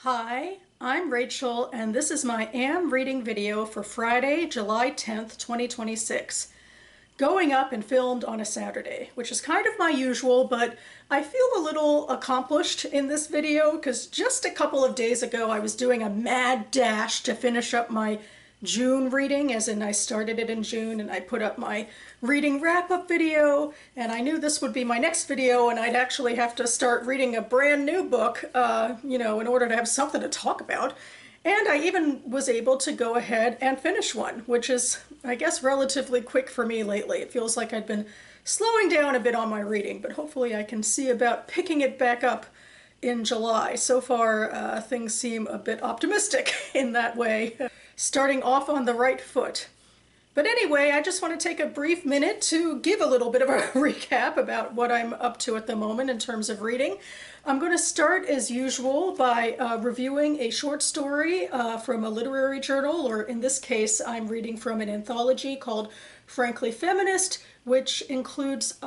Hi, I'm Rachel, and this is my Am Reading video for Friday, July 10th, 2026. Going up and filmed on a Saturday, which is kind of my usual, but I feel a little accomplished in this video because just a couple of days ago I was doing a mad dash to finish up my June reading, as in I started it in June and I put up my reading wrap-up video, and I knew this would be my next video and I'd actually have to start reading a brand new book, in order to have something to talk about. And I even was able to go ahead and finish one, which is, I guess, relatively quick for me lately. It feels like I've been slowing down a bit on my reading, but hopefully I can see about picking it back up in July. So far, things seem a bit optimistic in that way, starting off on the right foot. But anyway, I just want to take a brief minute to give a little bit of a recap about what I'm up to at the moment in terms of reading. I'm going to start, as usual, by reviewing a short story from a literary journal, or in this case, I'm reading from an anthology called Frankly Feminist, which includes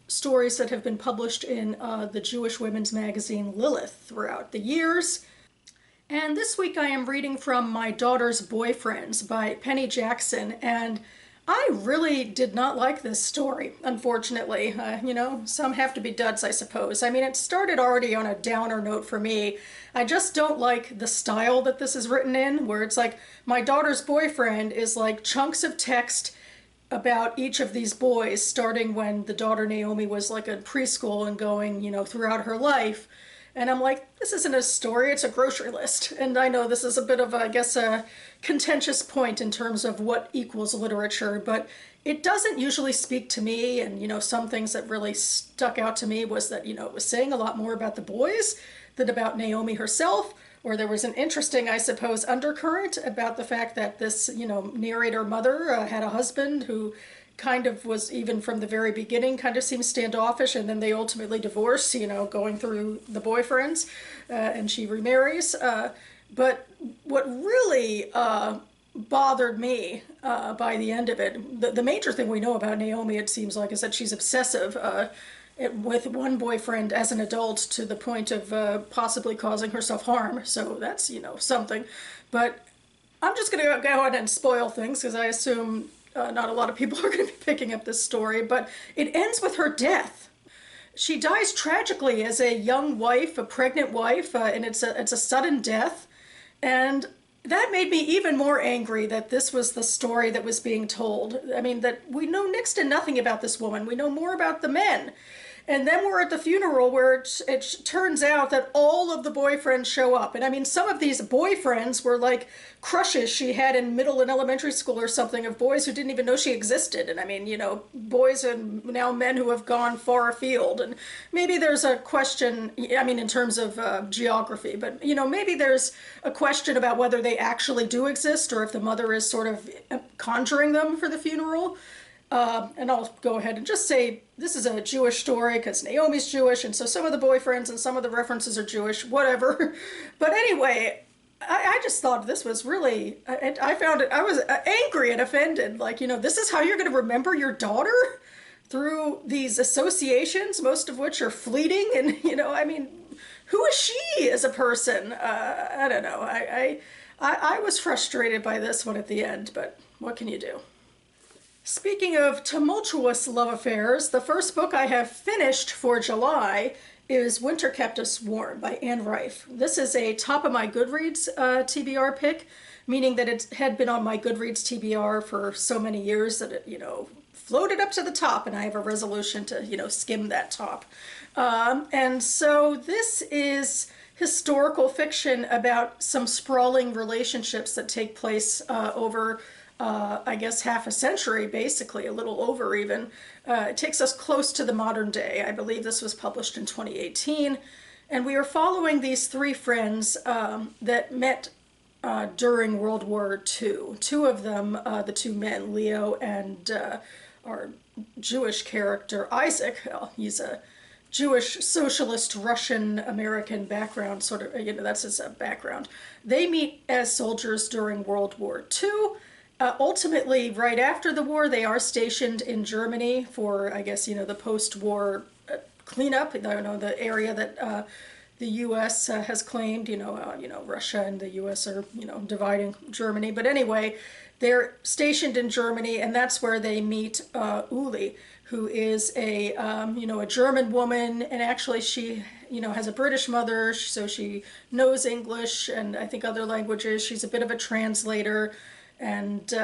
stories that have been published in the Jewish women's magazine Lilith throughout the years. And this week I am reading from My Daughter's Boyfriends by Penny Jackson, and I really did not like this story, unfortunately. Some have to be duds, I suppose. I mean, it started already on a downer note for me. I just don't like the style that this is written in, where it's like, my daughter's boyfriend is like chunks of text about each of these boys, starting when the daughter Naomi was like in preschool and going, throughout her life. And I'm like, this isn't a story, it's a grocery list. And I know this is a bit of, I guess, a contentious point in terms of what equals literature, but it doesn't usually speak to me. And, some things that really stuck out to me was that, it was saying a lot more about the boys than about Naomi herself, or there was an interesting, I suppose, undercurrent about the fact that this, narrator mother had a husband who kind of was, even from the very beginning, kind of seemed standoffish, and then they ultimately divorce, going through the boyfriends, and she remarries. But what really bothered me by the end of it, the major thing we know about Naomi, it seems like, is that she's obsessive with one boyfriend as an adult to the point of possibly causing herself harm. So that's, something. But I'm just going to go ahead and spoil things because I assume not a lot of people are going to be picking up this story, but it ends with her death. She dies tragically as a young wife, a pregnant wife, and it's a sudden death. And that made me even more angry that this was the story that was being told. I mean, that we know next to nothing about this woman. We know more about the men. And then we're at the funeral where it turns out that all of the boyfriends show up. And I mean, some of these boyfriends were like crushes she had in middle and elementary school or something, of boys who didn't even know she existed. And I mean, boys and now men who have gone far afield. And maybe there's a question, I mean, in terms of geography, but, maybe there's a question about whether they actually do exist or if the mother is sort of conjuring them for the funeral. And I'll go ahead and just say this is a Jewish story because Naomi's Jewish, and so some of the boyfriends and some of the references are Jewish, whatever. But anyway, I just thought this was really, I found it, I was angry and offended. Like, this is how you're going to remember your daughter? Through these associations, most of which are fleeting. And, I mean, who is she as a person? I don't know. I was frustrated by this one at the end, but what can you do? Speaking of tumultuous love affairs, the first book I have finished for July is Winter Kept Us Warm by Raeff. This is a top of my Goodreads TBR pick, meaning that it had been on my Goodreads TBR for so many years that it, floated up to the top, and I have a resolution to, skim that top. And so this is historical fiction about some sprawling relationships that take place over I guess half a century, basically, a little over even. It takes us close to the modern day. I believe this was published in 2018. And we are following these three friends that met during World War II. Two of them, the two men, Leo and our Jewish character, Isaac. Well, he's a Jewish socialist Russian American background, sort of, that's his background. They meet as soldiers during World War II. Ultimately, right after the war, they are stationed in Germany for, I guess, the post-war cleanup, the area that the U.S. Has claimed. Russia and the U.S. are, dividing Germany. But anyway, they're stationed in Germany, and that's where they meet Uli, who is a German woman, and actually she, has a British mother, so she knows English and I think other languages. She's a bit of a translator, and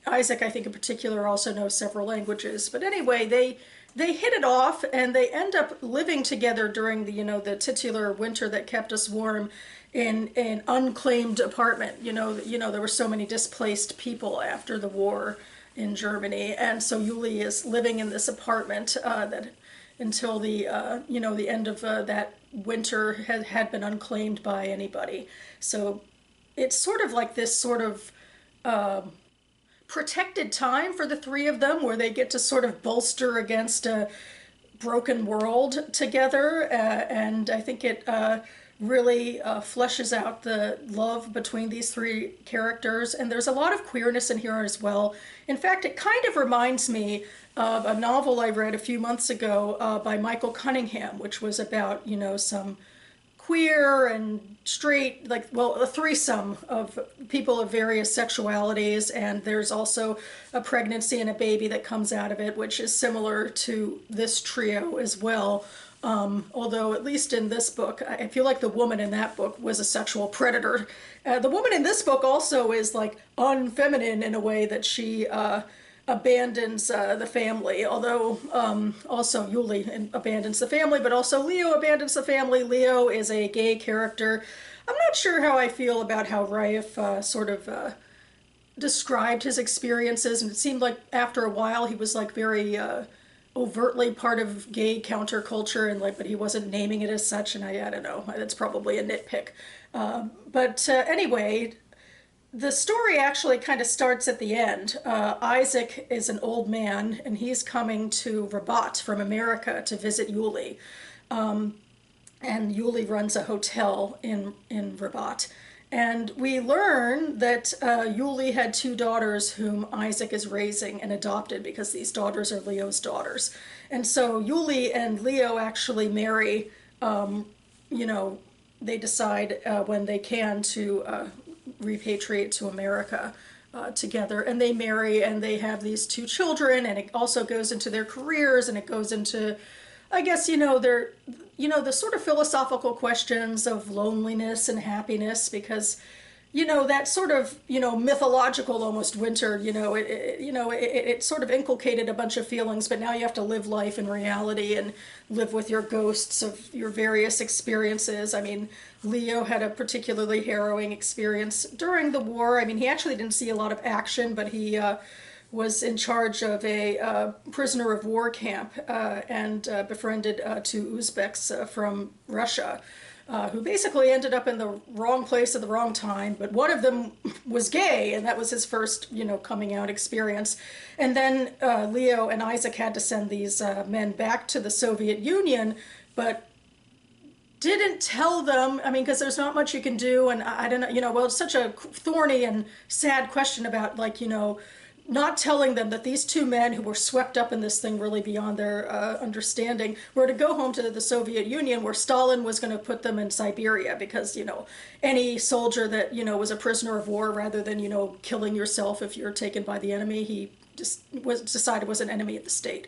Isaac, I think in particular, also knows several languages. But anyway, they hit it off, and they end up living together during the titular winter that kept us warm in an unclaimed apartment. There were so many displaced people after the war in Germany, and so Uli is living in this apartment that until the the end of that winter had been unclaimed by anybody. So it's sort of like this sort of protected time for the three of them, where they get to sort of bolster against a broken world together, and I think it really fleshes out the love between these three characters. And there's a lot of queerness in here as well. In fact, it kind of reminds me of a novel I read a few months ago by Michael Cunningham, which was about, some queer and straight, a threesome of people of various sexualities, and there's also a pregnancy and a baby that comes out of it, which is similar to this trio as well. Although at least in this book, I feel like the woman in that book was a sexual predator. The woman in this book also is like unfeminine in a way that she abandons the family, although also Uli abandons the family, but also Leo abandons the family. Leo is a gay character. I'm not sure how I feel about how Raeff sort of described his experiences, and it seemed like after a while he was like very overtly part of gay counterculture, and but he wasn't naming it as such, and I don't know, that's probably a nitpick. But anyway, the story actually kind of starts at the end. Isaac is an old man, and he's coming to Rabat from America to visit Uli. And Uli runs a hotel in Rabat. And we learn that Uli had two daughters whom Isaac is raising and adopted, because these daughters are Leo's daughters. And so Uli and Leo actually marry, they decide when they can to repatriate to America together, and they marry, and they have these two children, and it also goes into their careers, and it goes into, I guess, their the sort of philosophical questions of loneliness and happiness, because that sort of mythological almost winter, it sort of inculcated a bunch of feelings, but now you have to live life in reality and live with your ghosts of your various experiences. I mean, Leo had a particularly harrowing experience during the war. I mean, he actually didn't see a lot of action, but he was in charge of a prisoner of war camp and befriended two Uzbeks from Russia, who basically ended up in the wrong place at the wrong time. But one of them was gay, and that was his first, coming out experience. And then Leo and Isaac had to send these men back to the Soviet Union, but didn't tell them, I mean, because there's not much you can do, and I don't know, well, it's such a thorny and sad question about, not telling them that these two men who were swept up in this thing really beyond their understanding were to go home to the Soviet Union, where Stalin was going to put them in Siberia, because, any soldier that, was a prisoner of war, rather than, killing yourself if you're taken by the enemy, he just decided was an enemy of the state.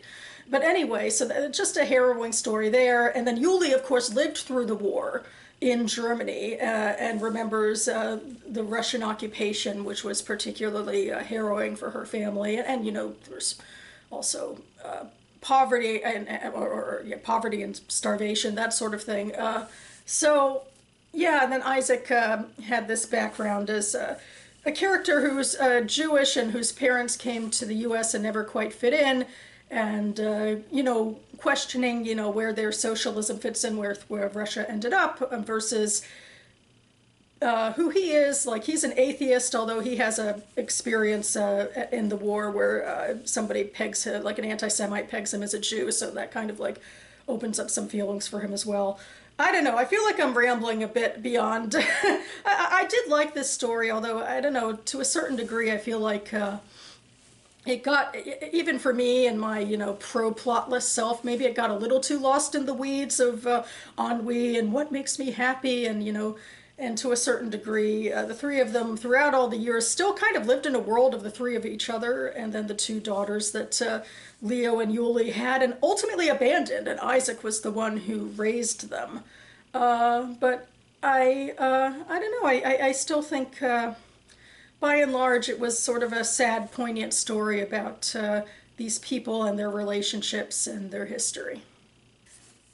But anyway, so just a harrowing story there. And then Uli, of course, lived through the war in Germany and remembers the Russian occupation, which was particularly harrowing for her family. And there's also poverty and poverty and starvation, that sort of thing. So yeah, and then Isaac had this background as a character who's Jewish and whose parents came to the U.S. and never quite fit in, and questioning where their socialism fits in, where Russia ended up, versus who he is. Like, he's an atheist, although he has a experience in the war where somebody pegs him, like an anti-Semite pegs him as a Jew, so that kind of opens up some feelings for him as well. I don't know, I feel like I'm rambling a bit beyond. I did like this story, although I don't know, to a certain degree I feel like it got, even for me and my, pro-plotless self, maybe it got a little too lost in the weeds of ennui and what makes me happy, and, and to a certain degree, the three of them throughout all the years still kind of lived in a world of the three of each other, and then the two daughters that Leo and Yuli had and ultimately abandoned, and Isaac was the one who raised them. But I don't know, I still think by and large, it was sort of a sad, poignant story about these people and their relationships and their history.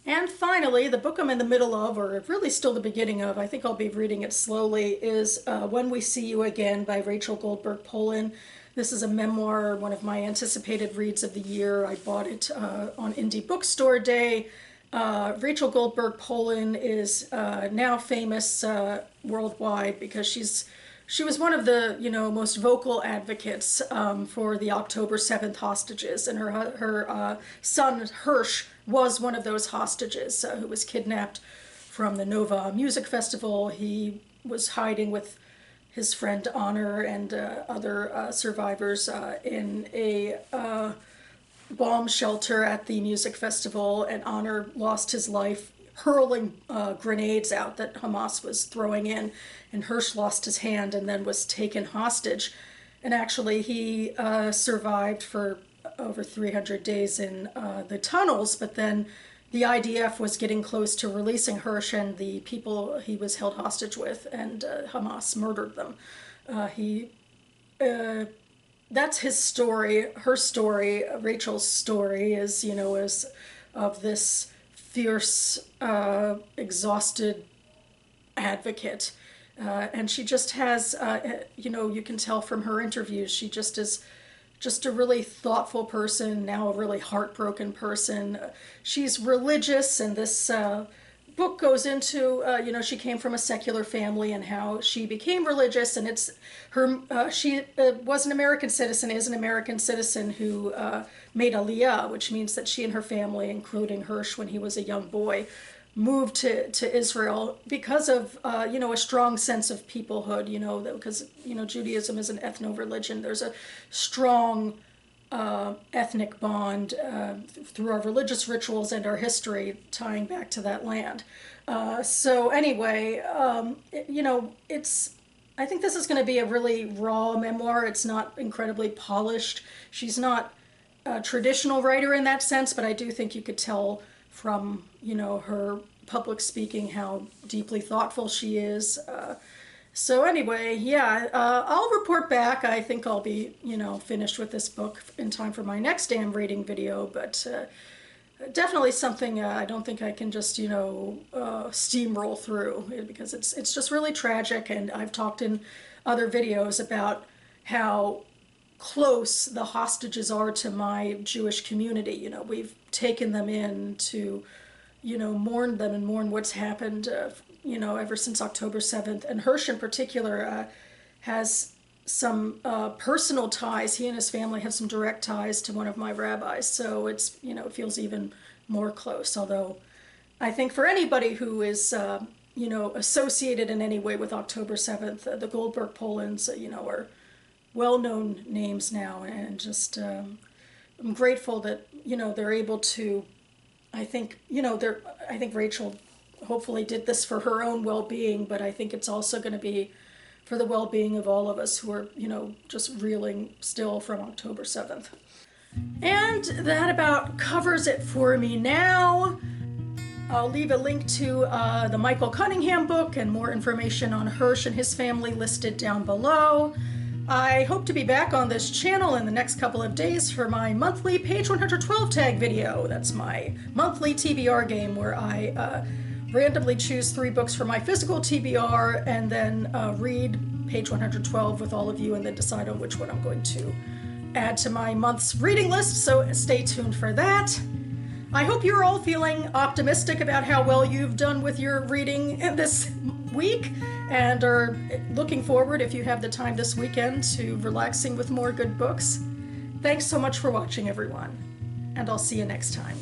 And finally, the book I'm in the middle of, or really still the beginning of, I think I'll be reading it slowly, is When We See You Again by Rachel Goldberg-Polin. This is a memoir, one of my anticipated reads of the year. I bought it on Indie Bookstore Day. Rachel Goldberg-Polin is now famous worldwide because she was one of the, most vocal advocates for the October 7th hostages, and her son Hirsch was one of those hostages who was kidnapped from the Nova Music Festival. He was hiding with his friend Honor and other survivors in a bomb shelter at the music festival, and Honor lost his life hurling grenades out that Hamas was throwing in, and Hirsch lost his hand and then was taken hostage. And actually he survived for over 300 days in the tunnels, but then the IDF was getting close to releasing Hirsch and the people he was held hostage with, and Hamas murdered them. That's his story. Her story, Rachel's story, is of this fierce, exhausted advocate. And she just has, you can tell from her interviews, she just is just a really thoughtful person, now a really heartbroken person. She's religious, and this book goes into, she came from a secular family and how she became religious, and it's her, she was an American citizen, is an American citizen who made Aliyah, which means that she and her family, including Hirsch when he was a young boy, moved to Israel because of, a strong sense of peoplehood, because, Judaism is an ethno-religion. There's a strong ethnic bond through our religious rituals and our history tying back to that land. So anyway, I think this is going to be a really raw memoir. It's not incredibly polished. She's not a traditional writer in that sense, but I do think you could tell from, her public speaking how deeply thoughtful she is. So anyway, yeah, I'll report back. I think I'll be, finished with this book in time for my next damn reading video, but definitely something I don't think I can just, steamroll through, because it's just really tragic, and I've talked in other videos about how close the hostages are to my Jewish community. We've taken them in to, mourn them and mourn what's happened, ever since October 7th. And Hirsch in particular has some personal ties. He and his family have some direct ties to one of my rabbis. So it's, it feels even more close. Although I think for anybody who is, associated in any way with October 7th, the Goldberg-Polins, are well-known names now. And just, I'm grateful that, they're able to, I think Rachel hopefully did this for her own well-being, but I think it's also going to be for the well-being of all of us who are, just reeling still from October 7th. And that about covers it for me now. I'll leave a link to the Michael Cunningham book and more information on Hirsch and his family listed down below. I hope to be back on this channel in the next couple of days for my monthly Page 112 tag video. That's my monthly TBR game where I randomly choose 3 books for my physical TBR and then read Page 112 with all of you and then decide on which one I'm going to add to my month's reading list, so stay tuned for that. I hope you're all feeling optimistic about how well you've done with your reading this week and are looking forward, if you have the time this weekend, to relaxing with more good books. Thanks so much for watching, everyone, and I'll see you next time.